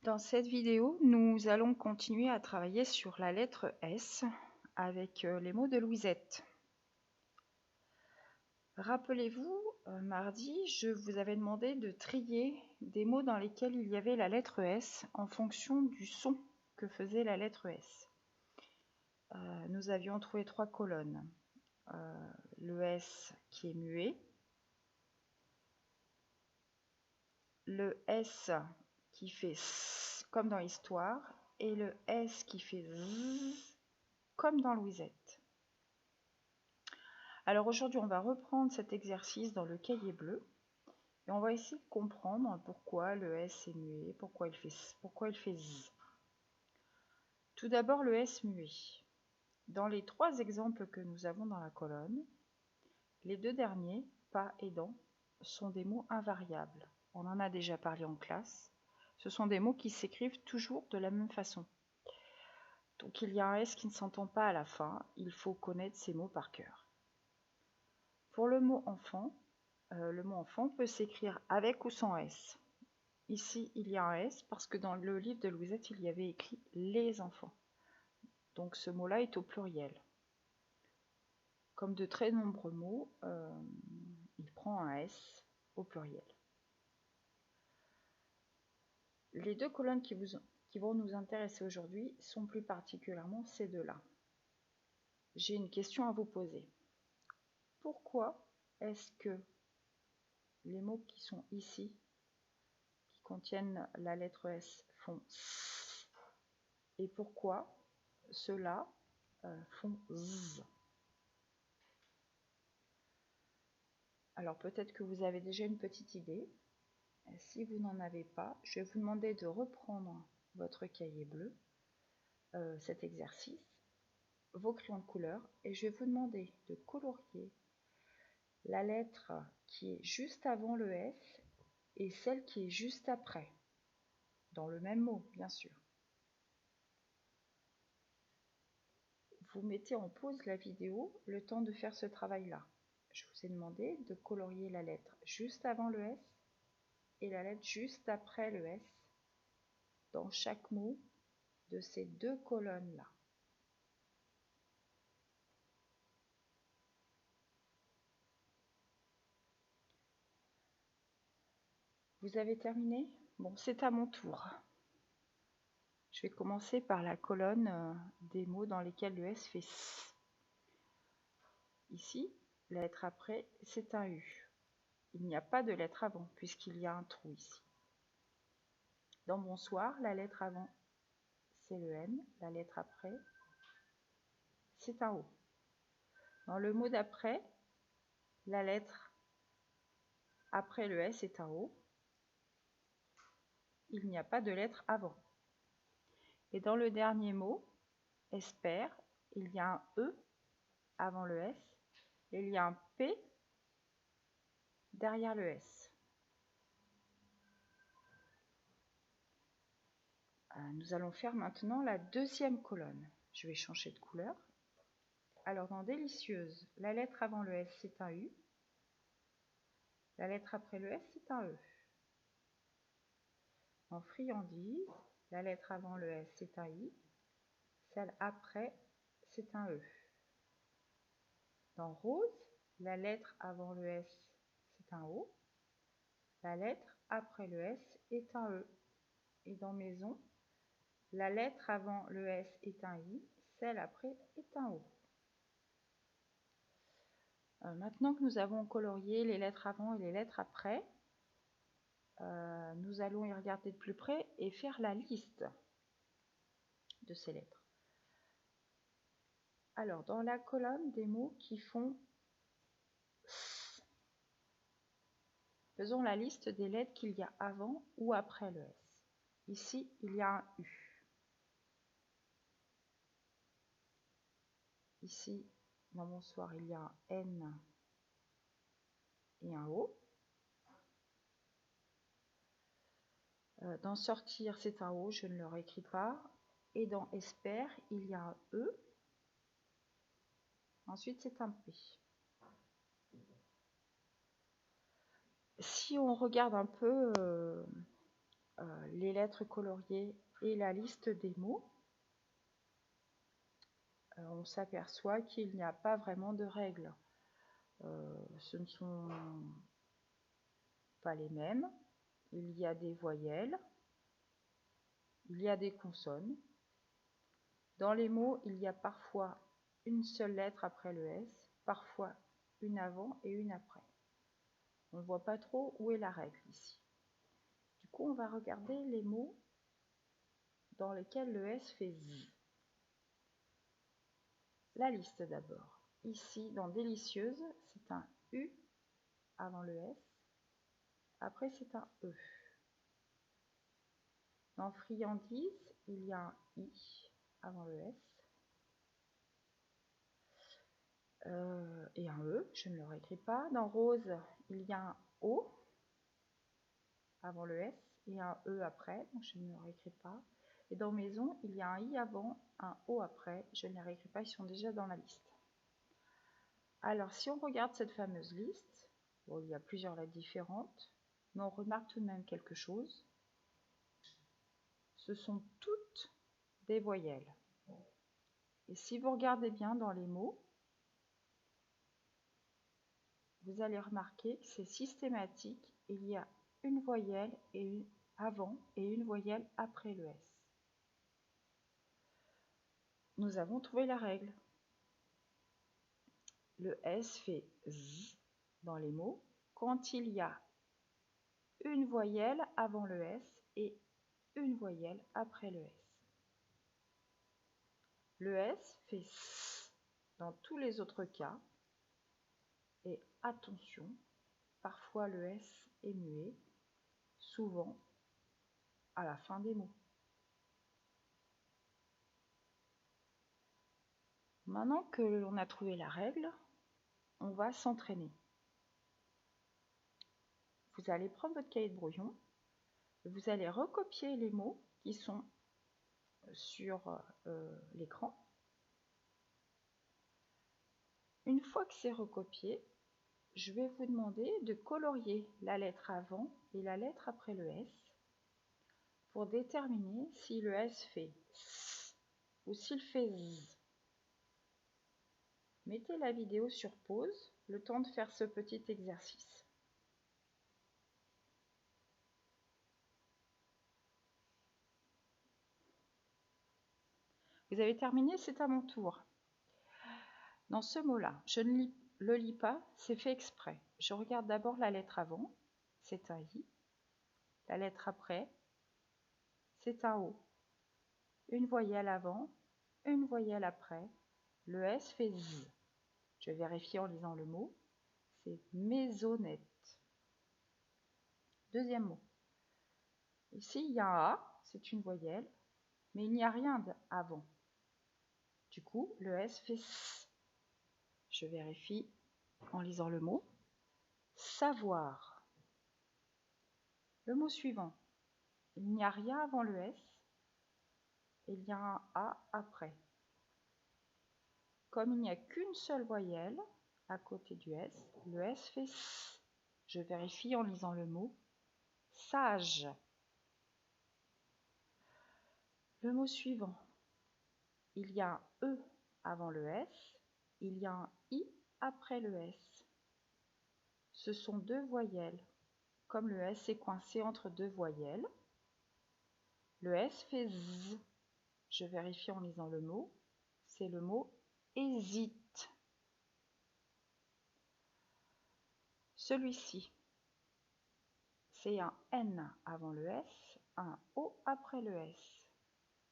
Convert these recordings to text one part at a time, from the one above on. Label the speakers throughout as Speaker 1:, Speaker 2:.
Speaker 1: Dans cette vidéo, nous allons continuer à travailler sur la lettre S avec les mots de Louisette. Rappelez-vous, mardi, je vous avais demandé de trier des mots dans lesquels il y avait la lettre S en fonction du son que faisait la lettre S. Nous avions trouvé 3 colonnes. Le S qui est muet, le S qui fait S comme dans Histoire et le S qui fait Z comme dans Louisette. Alors aujourd'hui, on va reprendre cet exercice dans le cahier bleu et on va essayer de comprendre pourquoi le S est muet, pourquoi il fait Z. Tout d'abord, le S muet. Dans les 3 exemples que nous avons dans la colonne, les 2 derniers, pas et dans, sont des mots invariables. On en a déjà parlé en classe. Ce sont des mots qui s'écrivent toujours de la même façon. Donc il y a un S qui ne s'entend pas à la fin, il faut connaître ces mots par cœur. Pour le mot enfant peut s'écrire avec ou sans S. Ici, il y a un S parce que dans le livre de Louisette, il y avait écrit les enfants. Donc ce mot-là est au pluriel. Comme de très nombreux mots, il prend un S au pluriel. Les 2 colonnes qui vont nous intéresser aujourd'hui sont plus particulièrement ces 2-là. J'ai une question à vous poser. Pourquoi est-ce que les mots qui sont ici, qui contiennent la lettre S, font S, et pourquoi ceux-là font Z? Alors peut-être que vous avez déjà une petite idée. Si vous n'en avez pas, je vais vous demander de reprendre votre cahier bleu, cet exercice, vos crayons de couleur, et je vais vous demander de colorier la lettre qui est juste avant le S et celle qui est juste après, dans le même mot, bien sûr. Vous mettez en pause la vidéo le temps de faire ce travail-là. Je vous ai demandé de colorier la lettre juste avant le S et la lettre juste après le S dans chaque mot de ces 2 colonnes-là. Vous avez terminé? Bon, c'est à mon tour. Je vais commencer par la colonne des mots dans lesquels le S fait S. Ici, la lettre après, c'est un U. Il n'y a pas de lettre avant, puisqu'il y a un trou ici. Dans bonsoir, la lettre avant, c'est le N. La lettre après, c'est un O. Dans le mot d'après, la lettre après le S est un O. Il n'y a pas de lettre avant. Et dans le dernier mot, espère, il y a un E avant le S et il y a un P derrière le S. Nous allons faire maintenant la 2e colonne. Je vais changer de couleur. Alors dans délicieuse, la lettre avant le S c'est un U. La lettre après le S c'est un E. En friandise, la lettre avant le S c'est un I. Celle après c'est un E. Dans rose, la lettre avant le S c'est un O. La lettre après le S est un E. Et dans maison, la lettre avant le S est un I, celle après est un O. Maintenant que nous avons colorié les lettres avant et les lettres après, nous allons y regarder de plus près et faire la liste de ces lettres. Alors, dans la colonne des mots qui font S, faisons la liste des lettres qu'il y a avant ou après le S. Ici, il y a un U. Ici, dans bonsoir, il y a un N et un O. Dans sortir, c'est un O, je ne le réécris pas. Et dans espère, il y a un E. Ensuite, c'est un P. Si on regarde un peu les lettres coloriées et la liste des mots, on s'aperçoit qu'il n'y a pas vraiment de règles. Ce ne sont pas les mêmes. Il y a des voyelles, il y a des consonnes. Dans les mots, il y a parfois une seule lettre après le S, parfois une avant et une après. On ne voit pas trop où est la règle ici. Du coup, on va regarder les mots dans lesquels le S fait Z. La liste d'abord. Ici, dans délicieuse, c'est un U avant le S. Après, c'est un E. Dans friandise, il y a un I avant le S. Et un E, je ne le réécris pas. Dans rose, il y a un O avant le S et un E après, donc je ne le réécris pas. Et dans maison, il y a un I avant, un O après, je ne les réécris pas, ils sont déjà dans la liste. Alors, si on regarde cette fameuse liste, bon, il y a plusieurs lettres différentes, mais on remarque tout de même quelque chose. Ce sont toutes des voyelles. Et si vous regardez bien dans les mots, vous allez remarquer que c'est systématique. Il y a une voyelle avant et une voyelle après le S. Nous avons trouvé la règle. Le S fait Z dans les mots quand il y a une voyelle avant le S et une voyelle après le S. Le S fait S dans tous les autres cas. Et attention, parfois le S est muet, souvent à la fin des mots. Maintenant que l'on a trouvé la règle, on va s'entraîner. Vous allez prendre votre cahier de brouillon, vous allez recopier les mots qui sont sur l'écran. Une fois que c'est recopié, je vais vous demander de colorier la lettre avant et la lettre après le S pour déterminer si le S fait S ou s'il fait Z. Mettez la vidéo sur pause, le temps de faire ce petit exercice. Vous avez terminé, c'est à mon tour. Dans ce mot-là, je ne le lis pas, c'est fait exprès. Je regarde d'abord la lettre avant, c'est un I. La lettre après, c'est un O. Une voyelle avant, une voyelle après. Le S fait Z. Je vérifie en lisant le mot. C'est maisonnette. Deuxième mot. Ici, il y a un A, c'est une voyelle, mais il n'y a rien avant. Du coup, le S fait S. Je vérifie en lisant le mot. Savoir. Le mot suivant. Il n'y a rien avant le S. Et il y a un A après. Comme il n'y a qu'une seule voyelle à côté du S, le S fait S. Je vérifie en lisant le mot. Sage. Le mot suivant. Il y a un E avant le S. Il y a un I après le S. Ce sont deux voyelles. Comme le S est coincé entre deux voyelles, le S fait Z. Je vérifie en lisant le mot. C'est le mot hésite. Celui-ci, c'est un N avant le S, un O après le S.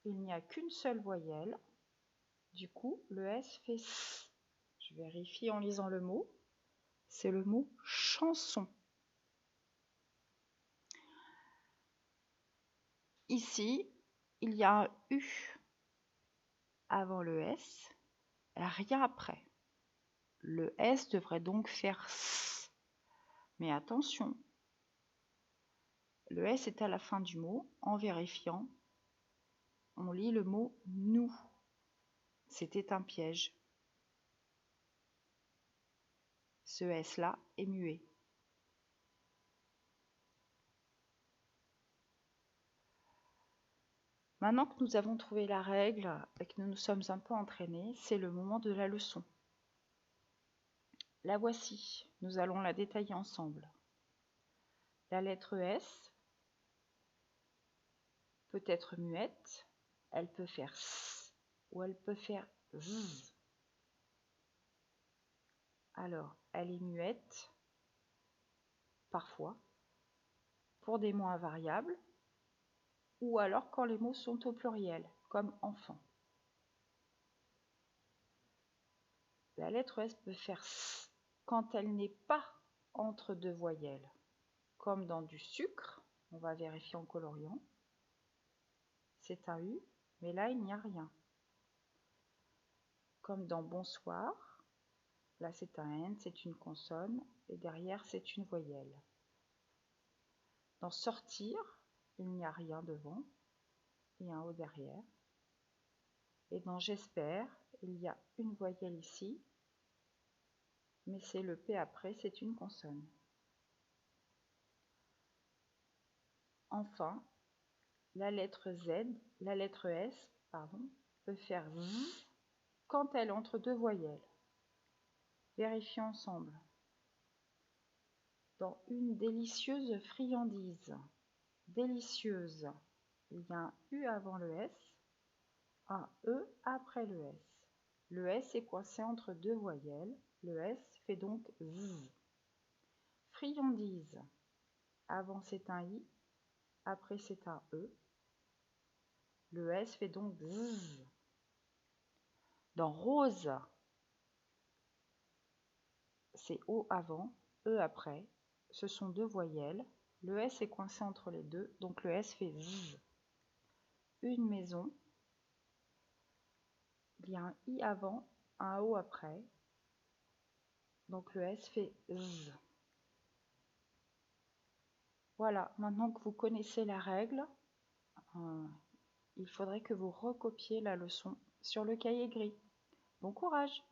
Speaker 1: Il n'y a qu'une seule voyelle. Du coup, le S fait S. Je vérifie en lisant le mot. C'est le mot chanson. Ici, il y a un U avant le S, rien après. Le S devrait donc faire S. Mais attention, le S est à la fin du mot. En vérifiant, on lit le mot nous. C'était un piège. Ce S-là est muet. Maintenant que nous avons trouvé la règle et que nous nous sommes un peu entraînés, c'est le moment de la leçon. La voici, nous allons la détailler ensemble. La lettre S peut être muette, elle peut faire S ou elle peut faire Z. Alors, elle est muette, parfois, pour des mots invariables, ou alors quand les mots sont au pluriel, comme enfant. La lettre S peut faire S quand elle n'est pas entre deux voyelles, comme dans du sucre, on va vérifier en coloriant. C'est un U, mais là il n'y a rien. Comme dans bonsoir, là c'est un N, c'est une consonne, et derrière c'est une voyelle. Dans sortir, il n'y a rien devant, et un O derrière. Et dans j'espère, il y a une voyelle ici, mais c'est le P après, c'est une consonne. Enfin, la lettre S, peut faire Z quand elle entre deux voyelles. Vérifions ensemble. Dans une délicieuse friandise, délicieuse, il y a un U avant le S, un E après le S. Le S est coincé entre deux voyelles, le S fait donc Z. Friandise, avant c'est un I, après c'est un E. Le S fait donc Z. Dans rose, c'est O avant, E après. Ce sont deux voyelles. Le S est coincé entre les deux, donc le S fait Z. Une maison, il y a un I avant, un O après. Donc le S fait Z. Voilà, maintenant que vous connaissez la règle, il faudrait que vous recopiez la leçon sur le cahier gris. Bon courage!